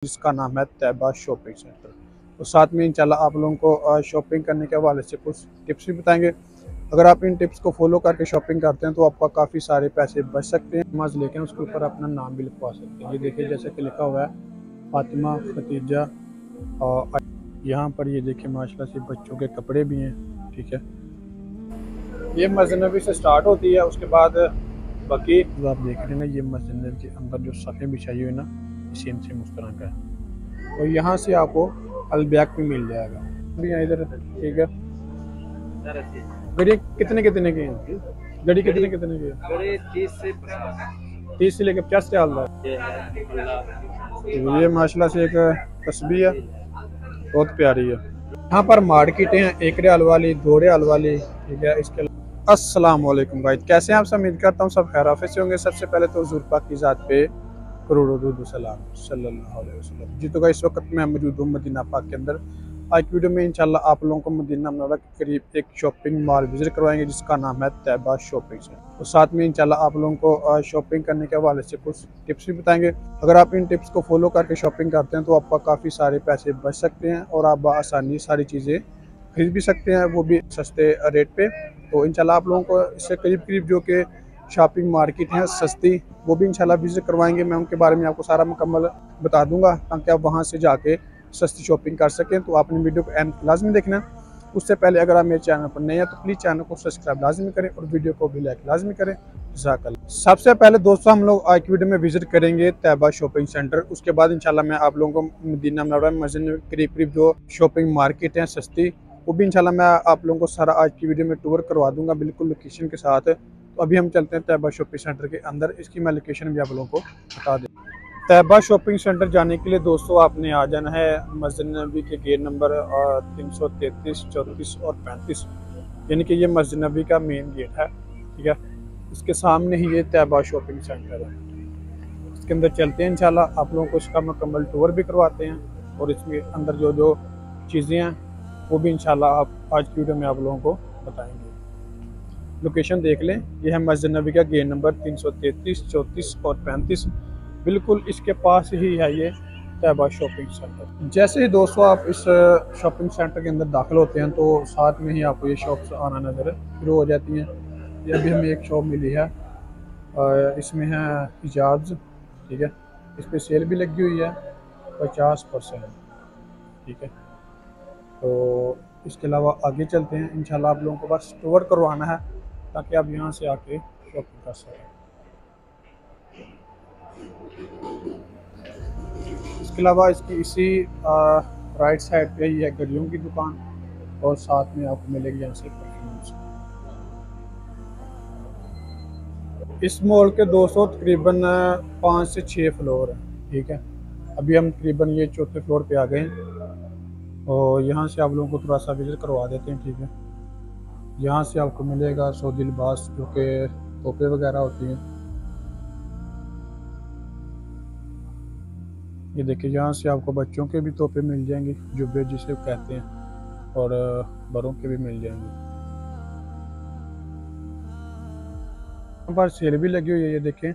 जिसका नाम है तैयबा शॉपिंग सेंटर। तो साथ में इंशाल्लाह आप लोगों को शॉपिंग करने के हवाले से कुछ टिप्स भी बताएंगे। अगर आप इन टिप्स को फॉलो करके शॉपिंग करते हैं तो आपका काफ़ी सारे पैसे बच सकते हैं। नमाज लेकिन उसके ऊपर अपना नाम भी लिखवा सकते हैं। ये देखिए जैसे कि लिखा हुआ है फातिमा खतीजा। और यहाँ पर ये देखिए माशाल्लाह से बच्चों के कपड़े भी हैं। ठीक है, ये मस्जिद नबी से स्टार्ट होती है, उसके बाद बाकी जो आप देख रहे हैं ना, ये मस्जिद नबी के अंदर जो सफ़े बिछाई हुई ना, सेम सेम उस तरह का है। और यहाँ से आपको अलबैक भी मिल जाएगा। भी यहाँ इधर ठीक है। गड़ी कितने कितने की है? गड़ी कितने कितने की है? 30 से लेकर 50 रियाल है। ये माशाल्लाह से एक तस्बीह है, बहुत प्यारी है। यहाँ पर मार्केटें हैं, 1 रियाल वाली, 2 रियाल वाली। ठीक है, इसके अस्सलाम वालेकुम गाइस, कैसे हैं आप सब? उम्मीद करता हूँ सब खैर आफियत से होंगे। सबसे पहले तो हुज़ूर पाक की ज़ात पे करोड़ों दुरूद सलाम सल्लल्लाहु अलैहि वसल्लम। जी तो गाइस, इस वक्त मैं मौजूद हूँ मदीना पाक के अंदर। आज की वीडियो में इंशाल्लाह आप लोगों को मदीना मुनव्वरा के करीब एक शॉपिंग मॉल विजिट करवाएंगे जिसका नाम है तैयबा शॉपिंग सेंटर। तो साथ में इंशाल्लाह आप लोगों को शॉपिंग करने के हवाले से कुछ टिप्स भी बताएंगे। अगर आप इन टिप्स को फॉलो करके शॉपिंग करते हैं तो आपका काफ़ी सारे पैसे बच सकते हैं और आप आसानी सारी चीज़ें खरीद भी सकते हैं, वो भी सस्ते रेट पे। तो इंशाल्लाह आप लोगों को इससे करीब करीब जो कि शॉपिंग मार्केट है सस्ती, वो भी इंशाल्लाह विजिट करवाएंगे। मैं उनके बारे में आपको सारा मुकम्मल बता दूंगा ताकि आप वहां से जाके सस्ती शॉपिंग कर सकें। तो आपने वीडियो को एंड लाजमी देखना। उससे पहले अगर आप मेरे चैनल पर नए हैं तो प्लीज़ चैनल को सब्सक्राइब लाजमी करें और वीडियो को भी लाइक लाजमी करें। जज़ाकल्लाह। सबसे पहले दोस्तों हम लोग आज की वीडियो में विजिट करेंगे तैयबा शॉपिंग सेंटर। उसके बाद इंशाल्लाह मैं आप लोगों को मदीना मुनव्वरा मस्जिद में करीब करीब जो शॉपिंग मार्केट हैं सस्ती, वो भी इंशाल्लाह मैं आप लोगों को सारा आज की वीडियो में टूर करवा दूंगा, बिल्कुल लोकेशन के साथ। तो अभी हम चलते हैं तैयबा शॉपिंग सेंटर के अंदर। इसकी मैं लोकेशन भी आप लोगों को बता दें। तैयबा शॉपिंग सेंटर जाने के लिए दोस्तों आपने आ जाना है मस्जिद नबी के गेट नंबर 333, 34 और 35, यानी कि ये मस्जिद नबी का मेन गेट है। ठीक है, इसके सामने ही ये तैयबा शॉपिंग सेंटर है। इसके अंदर चलते हैं इंशाल्लाह, आप लोगों को इसका मुकम्मल टूर भी करवाते हैं और इसके अंदर जो जो चीज़ें हैं वो भी इंशाल्लाह आप आज की वीडियो में आप लोगों को बताएंगे। लोकेशन देख लें, यह है मस्जिद नबी का गेट नंबर 333, 34 और 35। बिल्कुल इसके पास ही है ये तैयबा शॉपिंग सेंटर। जैसे ही दोस्तों आप इस शॉपिंग सेंटर के अंदर दाखिल होते हैं तो साथ में ही आपको ये शॉप्स आना नज़र शुरू हो जाती हैं। ये अभी हमें एक शॉप मिली है, इसमें है हिजाब्स। ठीक है, इस पर सेल भी लगी हुई है 50%। ठीक है, तो इसके अलावा आगे चलते हैं इंशाल्लाह। आप लोगों को बस टूर करवाना है ताकि आप यहाँ से आके शॉपिंग कर सकें। इसके अलावा इसकी इसी राइट साइड पे ही है घड़ियों की दुकान और साथ में आपको मिलेगी यहाँ से परफ्यूम्स। इस मॉल के 200 तकरीबन 5 से 6 फ्लोर हैं। ठीक है, अभी हम तकरीबन ये 4थे फ्लोर पे आ गए हैं और यहाँ से आप लोगों को थोड़ा सा विजिट करवा देते हैं। ठीक है, यहाँ से आपको मिलेगा सऊदी लिबास जो कि तोपे वगैरह होती हैं। ये देखिए, यहाँ से आपको बच्चों के भी तोपे मिल जाएंगे, जुब्बे जिसे कहते हैं, और बड़ों के भी मिल जाएंगे। यहाँ पर सेल भी लगी हुई है। ये देखें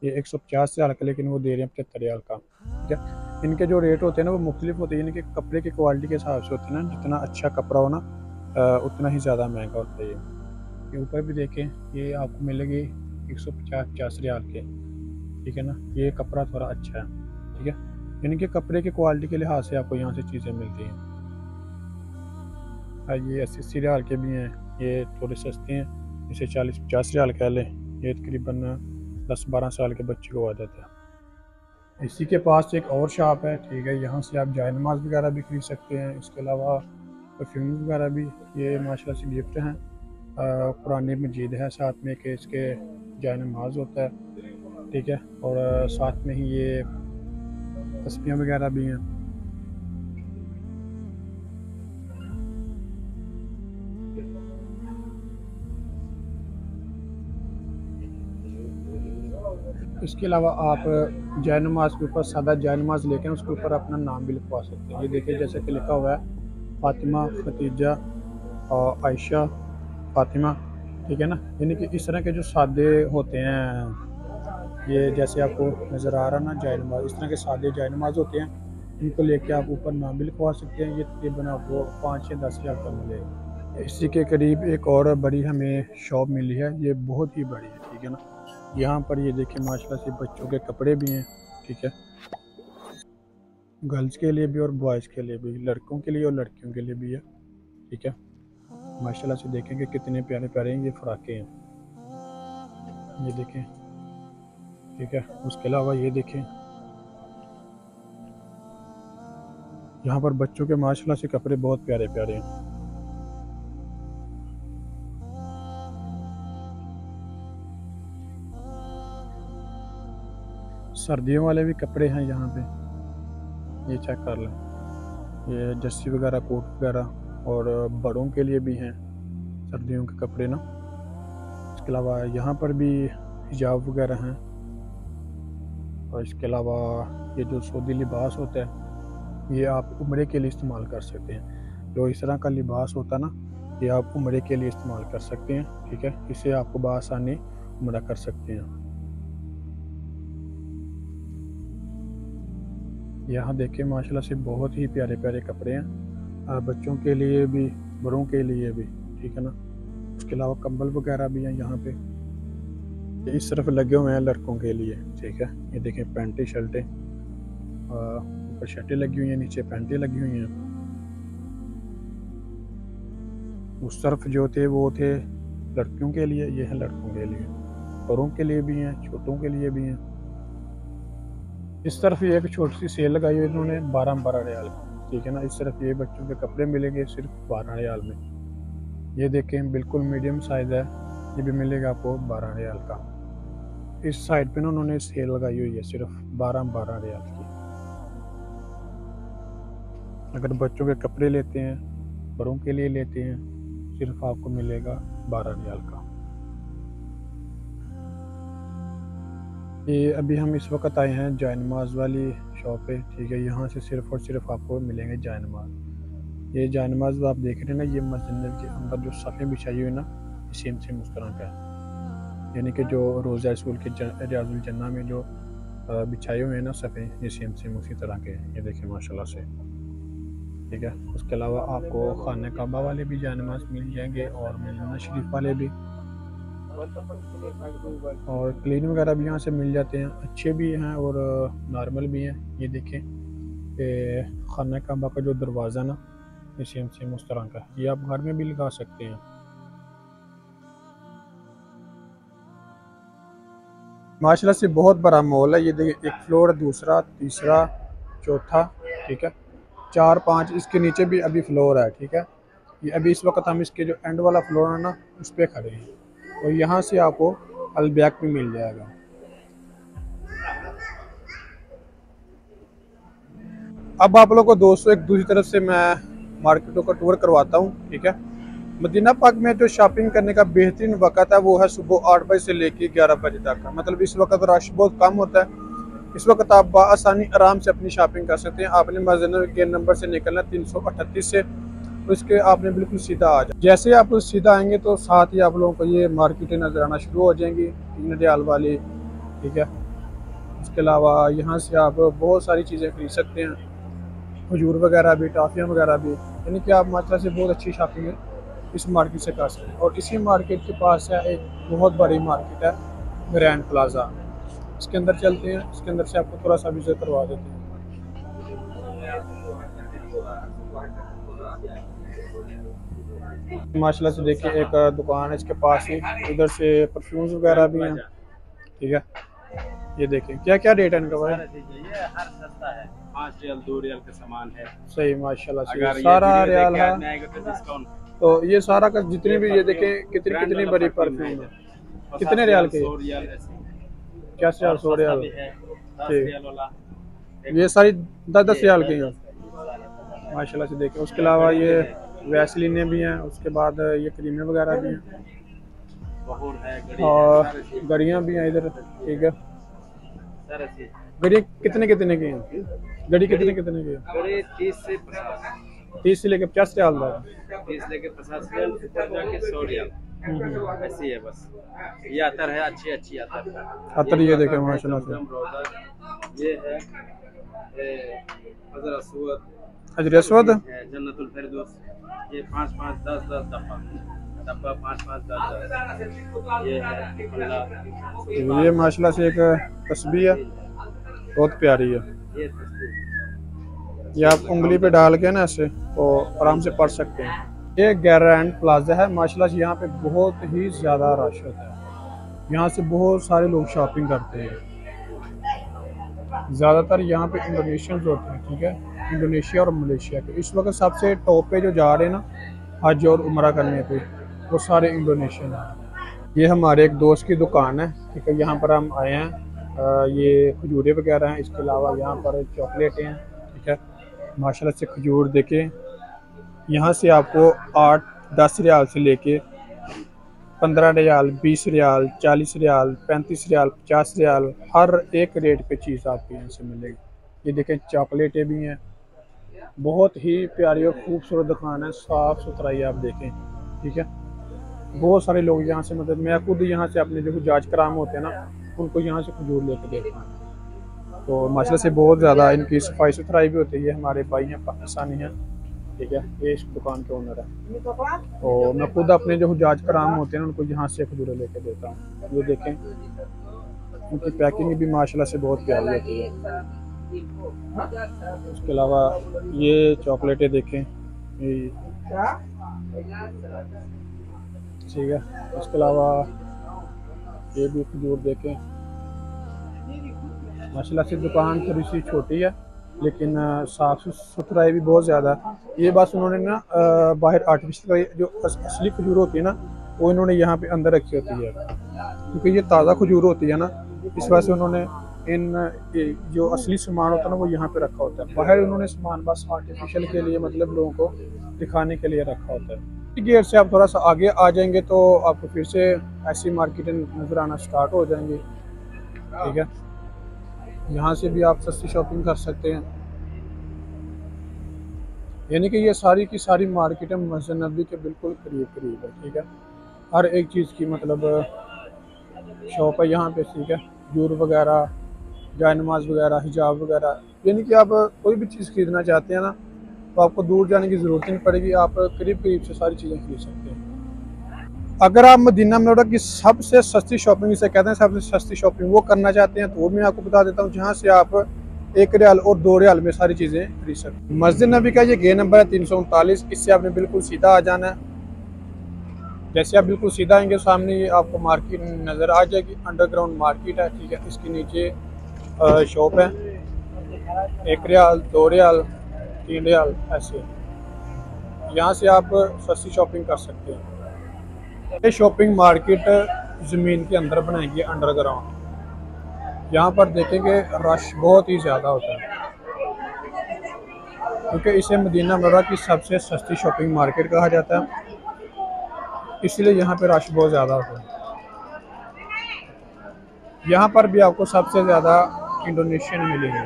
ये 150 रियाल का, लेकिन वो दे रहे हैं 75 रियाल का। ठीक है, इनके जो रेट होते हैं ना वो मुख्तलिफ होते हैं, इनके कपड़े की क्वालिटी के हिसाब से होते हैं ना, जितना अच्छा कपड़ा हो ना उतना ही ज़्यादा महंगा होता है। ये ऊपर भी देखें, ये आपको मिलेगी 150 रियाल के। ठीक है ना, ये कपड़ा थोड़ा अच्छा है। ठीक है, यानी कि कपड़े की क्वालिटी के लिहाज से आपको यहाँ से चीज़ें मिलती हैं। ये 80 रियाल के भी हैं, ये थोड़े सस्ते हैं, इसे 40-50 रियाल कह लें। ये तकरीबन 10-12 साल के बच्चे को आ जाता है। इसी के पास एक और शॉप है। ठीक है, यहाँ से आप जाय नमाज वगैरह भी खरीद सकते हैं। इसके अलावा परफ्यूम वगैरह भी, ये माशाल्लाह से गिफ्ट हैं। कुरान मजीद है साथ में कि इसके जाय नमाज होता है। ठीक है, और साथ में ही ये तस्बीह वगैरह भी हैं। इसके अलावा आप जाय नमाज के ऊपर सादा जाय नमाज लेके उसके ऊपर अपना नाम भी लिखवा सकते हैं। ये देखिए जैसे कि लिखा हुआ है फातिमा खतीजा और आयशा फातिमा। ठीक है ना, यानी कि इस तरह के जो सादे होते हैं ये जैसे आपको नज़र आ रहा ना जाय नमाज, इस तरह के सादे जाय नमाज होते हैं, इनको लेके आप ऊपर नाम भी लिखवा सकते हैं। ये तकरीबन आपको 5 या 10 हज़ार का मिलेगा। इसी के करीब एक और बड़ी हमें शॉप मिली है, ये बहुत ही बड़ी है, ठीक है ना। यहाँ पर ये देखिए माशाल्लाह से बच्चों के कपड़े भी हैं, ठीक है, गर्ल्स के लिए भी और बॉयज़ के लिए भी, लड़कों के लिए और लड़कियों के लिए भी है, ठीक है। माशाल्लाह से देखेंगे कितने प्यारे प्यारे ये फ्राकें हैं, ये देखें, ठीक है। उसके अलावा ये देखें, यहाँ पर बच्चों के माशाल्लाह से कपड़े बहुत प्यारे प्यारे हैं। सर्दियों वाले भी कपड़े हैं यहाँ पे, ये चेक कर लें, ये जर्सी वगैरह, कोट वगैरह, और बड़ों के लिए भी हैं सर्दियों के कपड़े ना। इसके अलावा यहाँ पर भी हिजाब वगैरह हैं, और इसके अलावा ये जो सऊदी लिबास होता है ये आप उम्रे के लिए इस्तेमाल कर सकते हैं। जो इस तरह का लिबास होता है ना, ये आप उम्रे के लिए इस्तेमाल कर सकते हैं, ठीक है। इसे आपको बआसानी उम्रा कर सकते हैं। यहाँ देखें माशाल्लाह से बहुत ही प्यारे प्यारे कपड़े हैं, बच्चों के लिए भी बड़ों के लिए भी, ठीक है ना। उसके अलावा कंबल वगैरह भी हैं यहाँ पे, इस तरफ लगे हुए हैं लड़कों के लिए, ठीक है। ये देखें पैंटें शर्टें, ऊपर शर्टें लगी हुई हैं, नीचे पैंटें लगी हुई हैं। उस तरफ जो थे वो थे लड़कियों के लिए, ये है लड़कों के लिए, बड़ों के लिए भी हैं, छोटों के लिए भी हैं। इस तरफ ये एक छोटी सी सेल लगाई हुई इन्होंने 12 रियाल की, ठीक है ना। इस तरफ ये बच्चों के कपड़े मिलेंगे सिर्फ 12 रियाल में। ये देखें बिल्कुल मीडियम साइज़ है, ये भी मिलेगा आपको 12 रियाल का। इस साइड पे ना उन्होंने सेल लगाई हुई है सिर्फ 12 रियाल की। अगर बच्चों के कपड़े लेते हैं, बड़ों के लिए लेते हैं, सिर्फ आपको मिलेगा 12 रियाल का। ये अभी हम इस वक्त आए हैं जाय नमाज वाली शॉप पे, ठीक है। यहाँ से सिर्फ और सिर्फ आपको मिलेंगे जाय नमाज। ये जाय नमाज आप देख रहे हैं ना, ये मस्जिद के अंदर जो सफ़े बिछाई हुई ना, सेम सेम उस तरह का है, यानी कि जो रोज़ा रसूल के रियाजुल जन्ना में जो बिछाए हुए हैं ना सफ़े, ये सेम सेम उसी तरह के हैं। ये देखिए माशाल्लाह से, ठीक है। उसके अलावा आपको खाने काबा वाले भी जाय नमाज मिल जाएंगे, और मदीना शरीफ वाले भी, और क्लीन वगैरह भी यहाँ से मिल जाते हैं, अच्छे भी हैं और नॉर्मल भी हैं। ये देखें कि खाना काबा का जो दरवाज़ा ना, ये सेम सेम उस तरह का, ये आप घर में भी लगा सकते हैं। माशाल्लाह से बहुत बड़ा मॉल है। ये देखिए एक फ्लोर, दूसरा, तीसरा, चौथा, ठीक है, 4, 5, इसके नीचे भी अभी फ्लोर है, ठीक है। ये अभी इस वक्त हम इसके जो एंड वाला फ्लोर है ना, उस पर खड़े हैं, और यहाँ से आपको अलबैक भी मिल जाएगा। अब आप लोगों को दोस्तों एक दूसरी तरफ से मैं मार्केटों का टूर करवाता हूँ, ठीक है। मदीना पाक में जो शॉपिंग करने का बेहतरीन वक्त है वो है सुबह 8 बजे से लेकर 11 बजे तक का। मतलब इस वक्त रश बहुत कम होता है, इस वक्त आप आसानी आराम से अपनी शॉपिंग कर सकते हैं। आपने मस्जिद गेट नंबर से निकलना 338 से, तो इसके आपने बिल्कुल सीधा आ जाए। जैसे ही आप सीधा आएंगे तो साथ ही आप लोगों को ये मार्केटें नजर आना शुरू हो जाएंगी, 3 रियाल वाली, ठीक है। इसके अलावा यहाँ से आप बहुत सारी चीज़ें खरीद सकते हैं, खजूर वगैरह भी, टॉफ़ियाँ वगैरह भी, यानी कि आप माशाल्लाह से बहुत अच्छी शॉपिंग है इस मार्केट से कर सकते हैं। और इसी मार्केट के पास है एक बहुत बड़ी मार्केट है ग्रैंड प्लाजा, इसके अंदर चलते हैं, इसके अंदर से आपको थोड़ा सा विजिट करवा देते हैं। माशाल्लाह से देखिए एक दुकान है इसके पास ही, उधर से परफ्यूम्स वगैरह भी हैं, ठीक है। ये देखें क्या क्या रेट है इनका भाई? ये हर सस्ता है, 5 रियाल 2 रियाल का सामान है। सही माशाल्लाह से, अगर सारा रियाल है तो डिस्काउंट। तो ये सारा का जितने भी, ये देखें कितनी कितनी बड़ी परफ्यूम है, कितने रियाल के? 100 रियाल क्या 100 रियाल? ठीक, ये सारी 10-10 रियाल की हैं माशाल्लाह से देखें। उसके अलावा ये वैसलीनें भी हैं, उसके बाद ये क्रीमें वगैरह भी हैं, और घड़ियाँ भी हैं इधर, ठीक है। घड़ी कितने कितने की हैं? घड़ी कितने कितने की है? 30 से 50 30 से लेकर 50 रियाल तक, 30 लेके 50 रियाल, ऊपर जाके 100 रियाल। ऐसी है बस। ये अतर है, अच्छी अच्छी अतर है। अतर ये देखें माशाल्लाह से। ये है हजर असवद, हजर असवद, जन्नतुल फिरदौस। ये 5 5 10 10 डब्बा डब्बा 5 5 10 10। ये है ये माशाल्लाह से एक तस्बीह है, बहुत प्यारी है। ये तस्वीर। ये आप उंगली पे डाल के ना ऐसे तो आराम से पढ़ सकते हैं। ये गैरैंड प्लाजा है माशाल्लाह से, यहाँ पे बहुत ही ज़्यादा रश होता है। यहाँ से बहुत सारे लोग शॉपिंग करते हैं। ज़्यादातर यहाँ पे इंडोनेशियंस होते हैं, ठीक है, इंडोनेशिया और मलेशिया के। इस वक्त सबसे टॉप पे जो जा रहे हैं ना हज और उम्रा करने पे, वो सारे इंडोनेशियन हैं। ये हमारे एक दोस्त की दुकान है, ठीक है, यहाँ पर हम आए हैं। ये खजूरें वगैरह हैं, इसके अलावा यहाँ पर चॉकलेटें हैं, ठीक है। माशाल्लाह से खजूर देखें, यहाँ से आपको 8-10 रियाल से लेके 15 रियाल, 20 रियाल, 40 रियाल, 35 रियाल, 50 रियाल, हर एक रेट पे चीज़ आपको यहाँ से मिलेगी। ये देखें चॉकलेटें भी हैं, बहुत ही प्यारी और खूबसूरत दुकान है, साफ़ सुथराई आप देखें, ठीक है। बहुत सारे लोग यहाँ से, मतलब मैं खुद यहाँ से अपने जो जांच कराम होते हैं ना, उनको यहाँ से खजूर लेके देता हूँ। तो माशाल्लाह से बहुत ज़्यादा इनकी सफाई सुथराई भी होती है। हमारे भाई हैं, पाकिस्तानी हैं, ठीक है, ये इस दुकान के ओनर है। तो मैं खुद अपने जो जांच कराम होते हैं उनको यहाँ से खजूरें लेके देता हूँ। ये देखें, उनकी पैकिंग भी माशाल्लाह से बहुत प्यारी होती है। उसके अलावा ये चॉकलेटें देखें, ठीक है। उसके अलावा ये भी खजूर देखें, माशाल्लाह से दुकान थोड़ी सी छोटी है लेकिन साफ़ सुथराई भी बहुत ज़्यादा। ये बात उन्होंने ना बाहर आर्टिफिशियल जो असली खजूर होती है ना, वो इन्होंने यहाँ पे अंदर रखी होती है, क्योंकि ये ताज़ा खजूर होती है ना, इस वजह से उन्होंने इन जो असली सामान होता है ना वो यहाँ पे रखा होता है। बाहर उन्होंने सामान बस आर्टिफिशियल के लिए, मतलब लोगों को दिखाने के लिए रखा होता है। गेट से आप थोड़ा सा आगे आ जाएंगे तो आपको फिर से ऐसी मार्केटें नज़र आना स्टार्ट हो जाएंगी, ठीक है। यहाँ से भी आप सस्ती शॉपिंग कर सकते हैं। यानी कि ये सारी की सारी मार्केटें मस्जिद नबी के बिल्कुल करीब करीब है, ठीक है। हर एक चीज़ की मतलब शॉप है यहाँ पे, ठीक है। जूर वगैरह, जाय नमाज वगैरह, हिजाब वगैरह, यानी कि आप कोई भी चीज़ खरीदना चाहते हैं ना तो आपको दूर जाने की ज़रूरत नहीं पड़ेगी, आप करीब करीब से सारी चीज़ें खरीद सकते हैं। अगर आप मदीना मनौरा की सबसे सस्ती शॉपिंग, इसे कहते हैं सबसे सस्ती शॉपिंग, वो करना चाहते हैं तो वो मैं आपको बता देता हूँ, जहाँ से आप 1 रियाल और 2 रियाल में सारी चीज़ें खरीद सकते हैं। मस्जिद नबी का ये गेट नंबर है 339। इससे आपने बिल्कुल सीधा आ जाना है। जैसे आप बिल्कुल सीधा आएंगे सामने ये आपको मार्केट नज़र आ जाएगी, अंडरग्राउंड मार्केट है, ठीक है। इसके नीचे शॉप है, 1 रियाल, 2 रियाल, 3 रियाल, ऐसे यहाँ से आप सस्ती शॉपिंग कर सकते हैं। ये शॉपिंग मार्केट ज़मीन के अंदर बनाएंगे, अंडरग्राउंड। यहाँ पर देखेंगे रश बहुत ही ज़्यादा होता है, क्योंकि इसे मदीना मनौरा की सबसे सस्ती शॉपिंग मार्केट कहा जाता है, इसलिए यहाँ पे रश बहुत ज़्यादा होता है। यहाँ पर भी आपको सबसे ज़्यादा इंडोनेशियन मिलेंगे।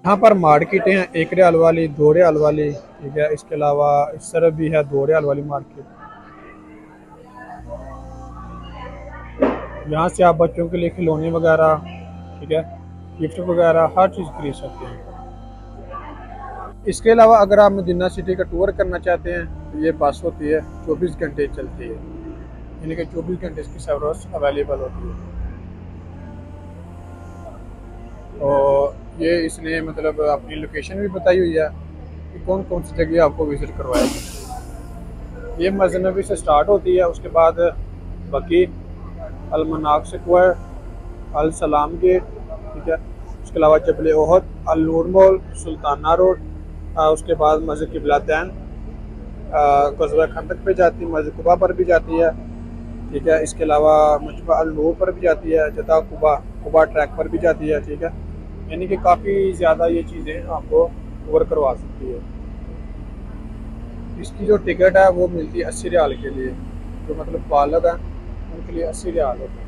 यहाँ पर मार्केटें हैं, 1 रियाल वाली, 2 रियाल वाली, ठीक है। इसके अलावा इस तरफ भी है 2 रियाल वाली मार्केट। यहाँ से आप बच्चों के लिए खिलौने वगैरह, ठीक है, गिफ्ट वगैरह हर चीज़ खरीद सकते हैं। इसके अलावा अगर आप मदीना सिटी का टूर करना चाहते हैं तो ये बस होती है, 24 घंटे चलती है, यानी कि 24 घंटे इसकी सर्विस अवेलेबल होती है। और ये इसने मतलब अपनी लोकेशन भी बताई हुई है कि कौन कौन सी जगह आपको विज़िट करवाएगी। ये मस्जिद नबी से स्टार्ट होती है, उसके बाद बकी, अलमनाक स्क्वायर, अल सलाम गेट, ठीक है। उसके अलावा जबल ओहद, अल नूर मॉल, सुल्ताना रोड, उसके बाद मस्जिद किबलातैन, ग़ज़वा खंदक पे जाती है, मस्जिद कुबा पर भी जाती है, ठीक है। इसके अलावा मजमा अल नूर पर भी जाती है, जदा कुबा ट्रैक पर भी जाती है, ठीक है। यानी कि काफ़ी ज़्यादा ये चीज़ें आपको कवर करवा सकती है। इसकी जो टिकट है वो मिलती है 80 रियाल के लिए, जो मतलब बालग है उनके लिए 80 रियाल होता है।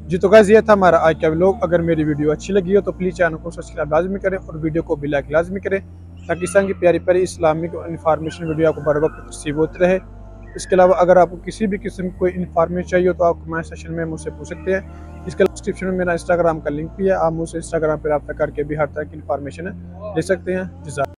जी तो गाइस ये था हमारा आज का व्लॉग। अगर मेरी वीडियो अच्छी लगी हो तो प्लीज़ चैनल को सब्सक्राइब लाजमी करें और वीडियो को भी लाइक लाजमी करें। पाकिस्तान की प्यारी प्यारी इस्लामिक इन्फॉर्मेशन वीडियो आपको बर वक्त रिसीव होती रहे। इसके अलावा अगर आपको किसी भी किस्म की कोई इन्फॉर्मेशन चाहिए तो आप कमेंट सेक्शन में मुझसे पूछ सकते हैं। इसके डिस्क्रिप्शन में मेरा इंस्टाग्राम का लिंक भी है, आप मुझसे इंस्टाग्राम पर रब्ता करके भी हर तरह की इन्फॉर्मेशन ले सकते हैं।